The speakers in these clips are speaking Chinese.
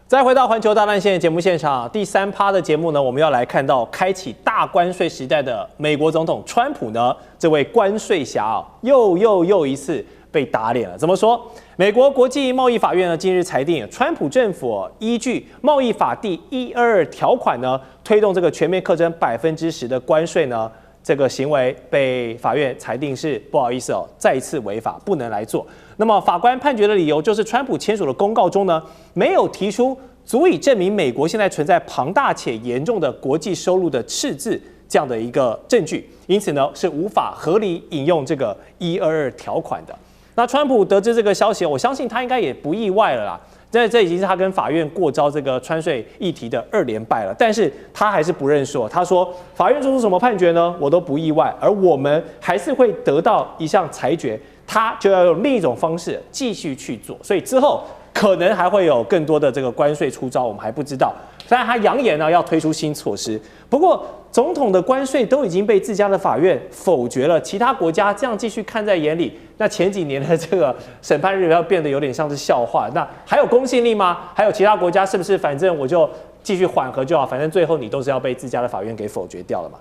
再回到環球大亂線的節目現場，第3趴的節目呢，我們要來看到開啟大關稅時代的美國總統川普呢，這位關稅俠啊，又一次被打臉了。怎麼說？美國國際貿易法院呢，近日裁定，川普政府依據貿易法第122條款呢，推動這個全面課徵10%的關稅呢，這個行為被法院裁定是不好意思哦，再次違法，不能來做。那麼法官判決的理由就是，川普簽署的公告中呢，沒有提出足以證明美國現在存在龐大且嚴重的國際收入的赤字這樣的一個證據，因此呢是無法合理引用這個122條款的。那川普得知這個消息，我相信他應該也不意外了啦。這已經是他跟法院過招這個關稅議題的2連敗了，但是他還是不認輸。他說，法院做出什麼判決呢，我都不意外，而我們還是會得到一項裁決，他就要用另一種方式繼續去做，所以之後可能還會有更多的這個關稅出招，我們還不知道。雖然他揚言呢要推出新措施，不過總統的關稅都已經被自家的法院否決了，其他國家這樣繼續看在眼裡，那前幾年的這個審判日要變得有點像是笑話，那還有公信力嗎？還有其他國家是不是反正我就繼續緩和就好，反正最後你都是要被自家的法院給否決掉了嘛？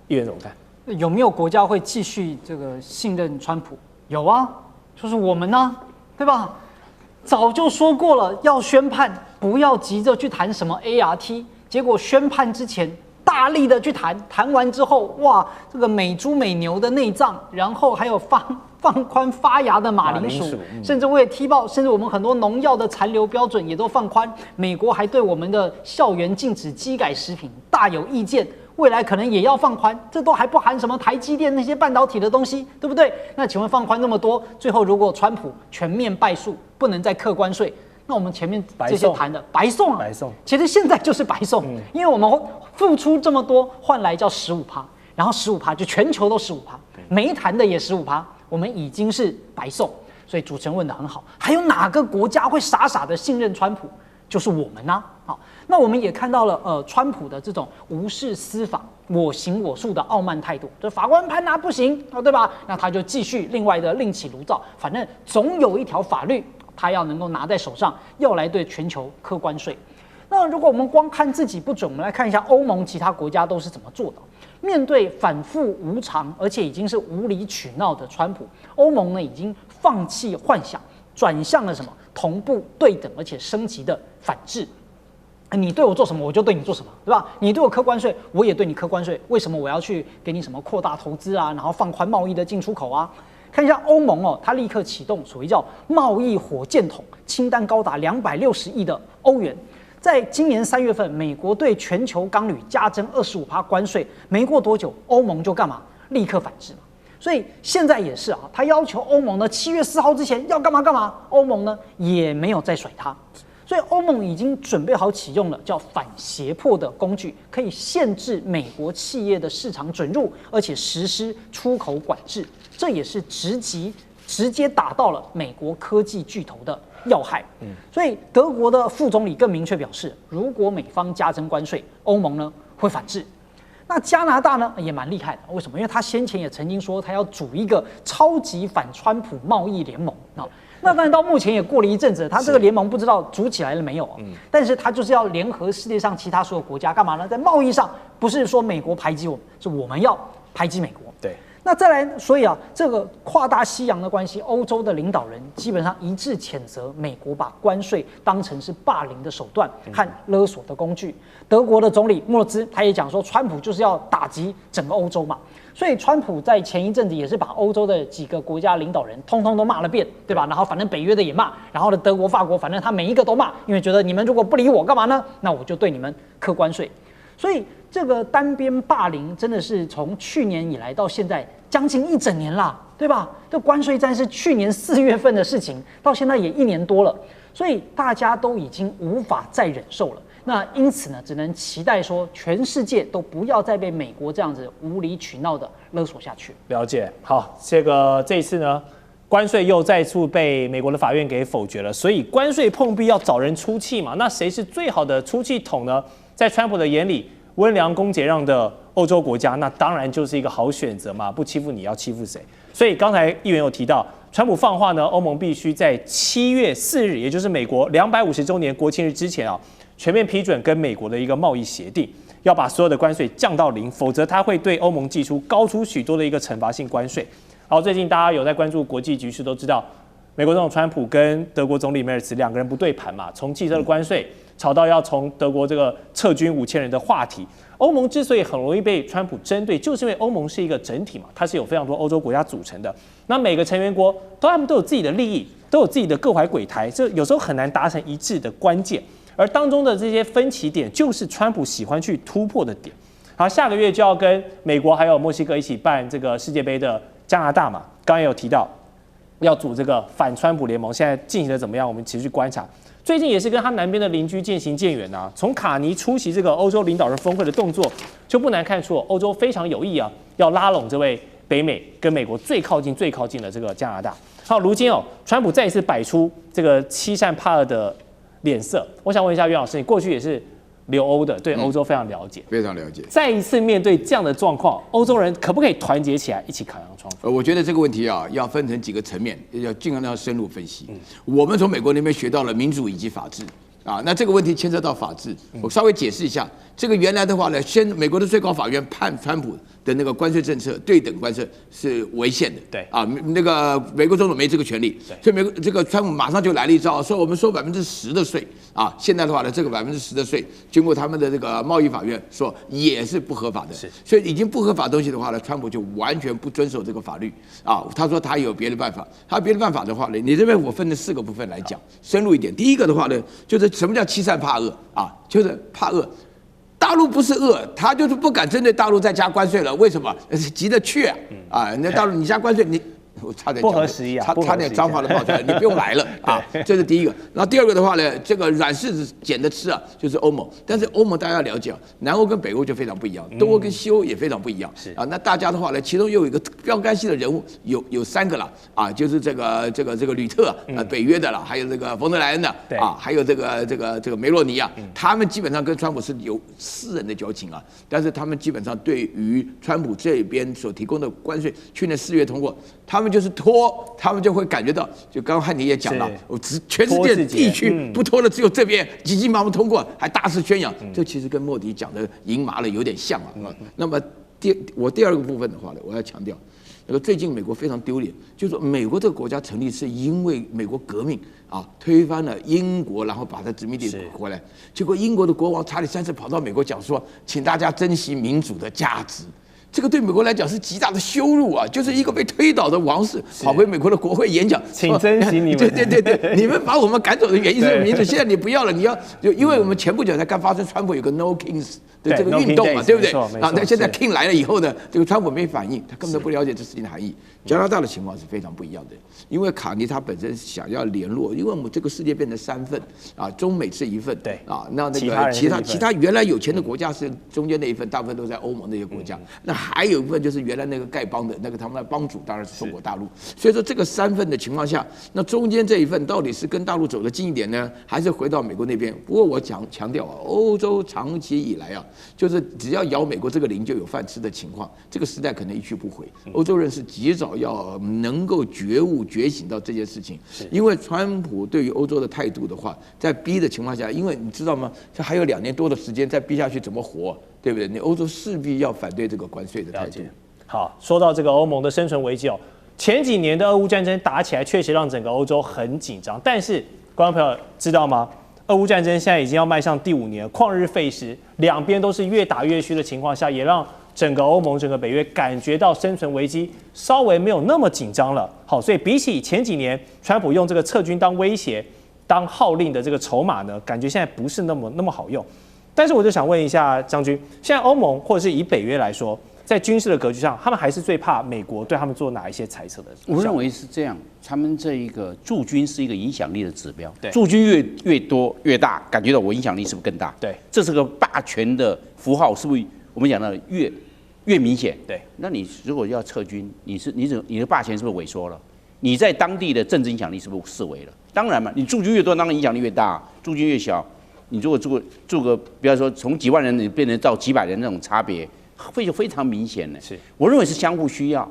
議員怎麼看？有沒有國家會繼續這個信任川普？有啊，就是我們呢，對吧？早就說過了，要宣判不要急着去談什麼 ART， 結果宣判之前大力的去談，談完之後，哇，這個美豬美牛的內臟，然後還有放寬發芽的馬鈴薯，甚至我也踢爆，甚至我們很多農藥的殘留標準也都放寬。美國還對我們的校園禁止基改食品大有意見。未來可能也要放寬，這都還不含什麼台積電那些半導體的東西，對不對？那請問放寬那麼多，最後如果川普全面敗訴，不能再課關稅，那我們前面這些談的白送啊，白送。其實現在就是白送，因為我們付出這麼多，換來叫15%，然後15%就全球都15%，沒談的也15%，我們已經是白送。所以主持人問得很好，還有哪個國家會傻傻的信任川普？就是我們啊。好，那我們也看到了，川普的這種無視司法、我行我素的傲慢態度，就法官判他不行，對吧？那他就繼續另外的另起爐灶，反正總有一條法律他要能夠拿在手上，要來对全球課關稅。那如果我們光看自己不準，我們來看一下歐盟其他國家都是怎麼做的。面對反覆無常，而且已經是無理取鬧的川普，歐盟呢已經放棄幻想，轉向了什麼？同步、對等而且升級的反制。你對我做什麼，我就對你做什麼，對吧？你對我課關稅，我也對你課關稅。為什麼我要去給你什麼擴大投資啊，然後放寬貿易的進出口啊？看一下歐盟哦，它立刻啟動所謂叫貿易火箭筒，清單高達260億的歐元。在今年3月份，美國對全球鋼鋁加徵25%關稅，沒過多久，歐盟就幹嘛？立刻反制嘛。所以現在也是啊，他要求歐盟呢7月4號之前要幹嘛幹嘛，歐盟呢也沒有再甩他。所以歐盟已經準備好啟用了叫反脅迫的工具，可以限制美國企業的市場准入，而且實施出口管制。這也是直接打到了美國科技巨頭的要害。所以德國的副總理更明確表示，如果美方加徵關稅，歐盟呢會反制。那加拿大呢也蠻厲害的，為什麼？因為他先前也曾經說他要組一個超級反川普貿易聯盟啊。那當然到目前也過了一陣子，他這個聯盟不知道組起來了沒有？但是他就是要聯合世界上其他所有國家幹嘛呢？在貿易上不是說美國排擠我們，是我們要排擠美國。對。那再來，所以啊，這個跨大西洋的關係，歐洲的領導人基本上一致譴責美國把關稅當成是霸凌的手段和勒索的工具。德國的總理莫勒茲他也講說，川普就是要打擊整個歐洲嘛。所以川普在前一陣子也是把歐洲的幾個國家領導人通通都罵了遍，對吧？然後反正北約的也罵，然後呢德國、法國，反正他每一個都罵，因為覺得你們如果不理我幹嘛呢？那我就對你們課關稅。所以這個單邊霸凌真的是從去年以來到現在將近1整年啦，對吧？這關稅戰是去年4月份的事情，到現在也1年多了，所以大家都已經無法再忍受了。那因此呢，只能期待說全世界都不要再被美國這樣子無理取鬧的勒索下去。了解，好，這一次呢，關稅又再次被美國的法院給否決了，所以關稅碰壁要找人出气嘛？那誰是最好的出气筒呢？在川普的眼裡，溫良恭儉讓的歐洲國家，那當然就是一個好選擇嘛，不欺負你要欺負誰？所以剛才議員有提到，川普放話呢，歐盟必須在7月4日，也就是美國250週年國慶日之前啊，全面批准跟美國的一個貿易協定，要把所有的關稅降到0，否則它會對歐盟祭出高出許多的一個懲罰性關稅。好，最近大家有在關注國際局勢，都知道美國總統川普跟德國總理梅爾茨兩個人不對盤嘛，從汽車的關稅吵到要從德國這個撤軍5000人的話題。歐盟之所以很容易被川普針對，就是因為歐盟是一個整體嘛，它是有非常多歐洲國家組成的。那每個成員國他們都有自己的利益，都有自己的各懷鬼胎，這有時候很難達成一致的關鍵。而當中的這些分歧點，就是川普喜歡去突破的點。好，下個月就要跟美國還有墨西哥一起辦這個世界杯的加拿大嘛，剛剛也有提到要組這個反川普聯盟，現在進行的怎麼樣？我們持續觀察。最近也是跟他南邊的鄰居漸行漸遠啊。從卡尼出席這個歐洲領導人峰會的動作，就不難看出歐洲非常有意啊，要拉攏這位北美跟美國最靠近的這個加拿大。好，如今川普再一次擺出這個欺善怕惡的臉色。我想問一下袁老師，你過去也是留歐的，對歐洲非常了解，非常了解。再一次面對這樣的狀況，歐洲人可不可以團結起來一起抗衡川普？我覺得這個問題啊，要分成幾個層面，要盡量要深入分析。我們從美國那邊學到了民主以及法治啊，那這個問題牽涉到法治，我稍微解釋一下。這個原來的話呢，美國的最高法院判川普的那個關稅政策對等關稅是違憲的，對啊，那個美國總統沒這個權利，所以這個川普馬上就來了一招，說我們收10%的稅啊，現在的話呢，這個10%的稅經過他們的這個貿易法院說也是不合法的，所以已經不合法的東西的話呢，川普就完全不遵守這個法律啊，他說他有別的辦法，他別的辦法的話呢，你這邊我分了4個部分來講，深入一點。第一個的話呢，就是什麼叫欺善怕惡啊，就是怕惡。大陸不是惡，他就是不敢針對大陸再加關稅了。為什麼？急着去啊！那大陸你加關稅，你我差點講不合時宜啊，差點髒話都冒出來，你不用來了啊！這是第一個。然後第二個的話呢，這個軟柿子撿着吃啊，就是歐盟。但是歐盟大家要了解啊，南歐跟北歐就非常不一樣，東歐跟西歐也非常不一樣。啊，那大家的話呢，其中又有一個標杆性的人物，有3個了啊，就是這個呂特啊，北約的了，還有這個馮德萊恩的啊，還有這個梅洛尼啊，他們基本上跟川普是有私人的交情啊，但是他們基本上對於川普這邊所提供的關稅，去年4月通過，他們就是拖，他們就會感覺到，就剛剛漢尼也講了，全世界地區不拖的只有這邊急急忙忙通過，還大肆宣揚，這其實跟莫迪講的贏麻了有點像啊。那麼我第二個部分的話呢，我要強調，那個最近美國非常丟臉，就是說美國這個國家成立是因為美國革命啊，推翻了英國，然後把它殖民地回來，結果英國的國王查理3世跑到美國講說，請大家珍惜民主的價值。這個對美國來講是極大的羞辱啊！就是一個被推倒的王室跑回美國的國會演講，請珍惜你們。對，你們把我們趕走的原因是民主，現在你不要了，你要就因為我們前不久才剛發生川普有個 No Kings 的這個運動嘛，對不對？啊，那現在 King 來了以後呢，這個川普沒反應，他根本都不了解這事情的含義。加拿大的情況是非常不一樣的，因為卡尼他本身想要聯絡，因為我們這個世界變成3份啊，中美是1份，對啊，那個其他原來有錢的國家是中間那1份，大部分都在歐盟那些國家，那還有一部分就是原來那個丐幫的那個他們的幫主，當然是中國大陸。所以說這個3份的情況下，那中間這1份到底是跟大陸走得近一點呢，還是回到美國那邊？不過我強調啊，歐洲長期以來啊，就是只要咬美國這個零就有飯吃的情況，這個時代可能一去不回。歐洲人是極早要能夠覺悟覺醒到這件事情，因為川普對於歐洲的態度的話，在逼的情況下，因為你知道嗎？他還有2年多的時間，再逼下去怎麼活？對不對？你歐洲勢必要反對這個關稅的態度。好，說到這個歐盟的生存危機哦，前幾年的俄烏戰爭打起來，確實讓整個歐洲很緊張。但是，觀眾朋友知道嗎？俄烏戰爭現在已經要邁向第5年，曠日費時，兩邊都是越打越虛的情況下，也讓整個歐盟、整個北約感覺到生存危機稍微沒有那麼緊張了。好，所以比起前幾年，川普用這個撤軍當威脅、當號令的這個籌碼呢，感覺現在不是那麼好用。但是我就想問一下將軍，現在歐盟或者是以北約來說，在軍事的格局上，他們還是最怕美國對他們做哪一些猜測的？我認為是這樣，他們這一個駐軍是一個影響力的指標，對，駐軍越多越大，感覺到我影響力是不是更大？對，這是個霸權的符號，是不是？我們講的越明顯，對。那你如果要撤軍，你的霸權是不是萎縮了？你在當地的政治影響力是不是式微了？當然嘛，你驻軍越多，當然影響力越大；駐軍越小，你如果住個，比方說從幾萬人你變成到幾百人那種差別，会就非常明顯的。是，我認為是相互需要。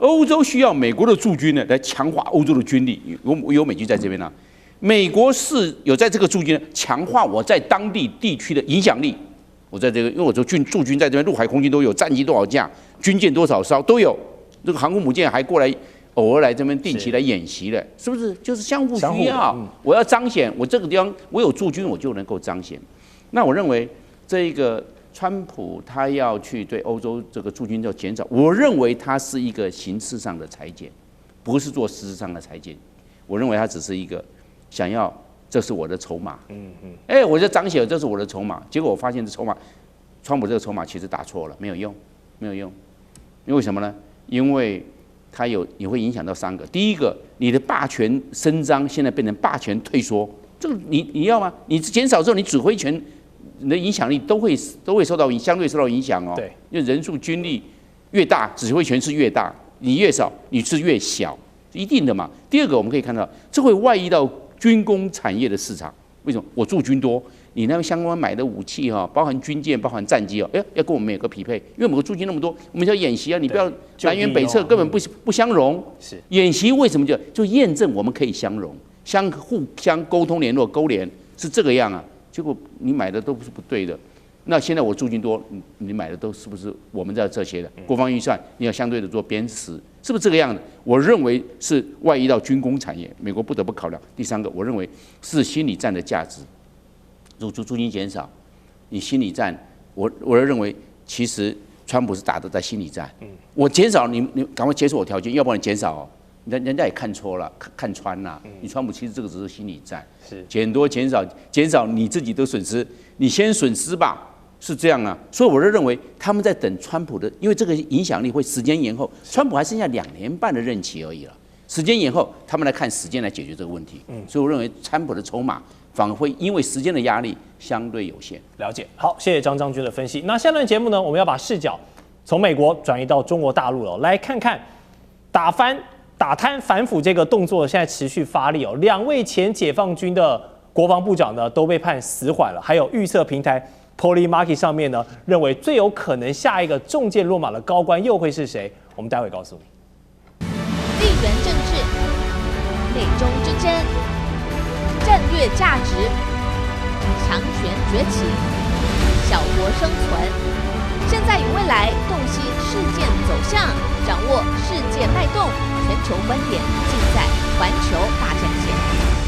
歐洲需要美國的駐軍呢，來強化歐洲的軍力。有美軍在這邊呢，美國是有在這個駐軍呢，強化我在當地地區的影響力。我在這個，因為我駐軍在這邊，陸海空軍都有，戰機多少架，軍艦多少艘都有。這個航空母艦還過來，偶爾來這邊定期來演習的，是不是？就是相互需要。我要彰顯我這個地方我有駐軍，我就能夠彰顯。那我認為這一個川普他要去對歐洲這個駐軍要減少，我認為他是一個形式上的裁減，不是做實質上的裁減。我認為他只是一個想要。這是我的籌碼，我就彰顯這是我的籌碼。結果我發現這籌碼，川普這個籌碼其實打錯了，沒有用，沒有用。因為什麼呢？因為它也會影響到3個。第一個，你的霸權伸張現在變成霸權退縮，這個你要嗎？你減少之後，你指揮權、你的影響力都會受到相對受到影響哦。對，因為人數军力越大，指揮權是越大，你越少，你是越小，一定的嘛。第二個，我们可以看到，這會外溢到軍工產業的市場。為什麼？我駐軍多，你那相關買的武器哈，包含軍艦、包含戰機哦，要跟我們有個匹配，因為我們駐軍那麼多，我們要演習啊，你不要南轅北轍，根本不相容。是演習為什麼就驗證我們可以相容，互相溝通聯絡勾連是這個樣啊？結果你買的都不是不對的。那現在我駐軍多，你買的都是不是我們在這些的國防預算？你要相對的做編實，是不是這個樣的？我認為是外溢到軍工產業，美國不得不考量。第3個，我認為是心理戰的價值。如駐軍減少，你心理戰，我認為其實川普是打的在心理戰。我減少你趕快接受我條件，要不然你減少哦，人家也看錯了，看穿了。你川普其實這個只是心理戰，是減多減少你自己的損失，你先損失吧。是這樣啊，所以我就認為他們在等川普的，因為這個影響力會時間延後，川普還剩下2年半的任期而已了，時間延後，他們來看時間來解決這個問題。所以我認為川普的籌碼反而會因為時間的壓力相對有限。了解，好，謝謝張將軍的分析。那下段節目呢，我們要把視角從美國轉移到中國大陸了，來看看打貪反腐這個動作現在持續發力哦。2位前解放軍的國防部長呢都被判死緩了，還有預測平台Polymarket 上面呢，認為最有可能下一個中箭落馬的高官又會是誰？我們待會告訴你。地緣政治、美中之爭、戰略價值、強權崛起、小國生存，現在與未來洞悉事件走向，掌握世界脈動，全球觀點盡在環球大戰線。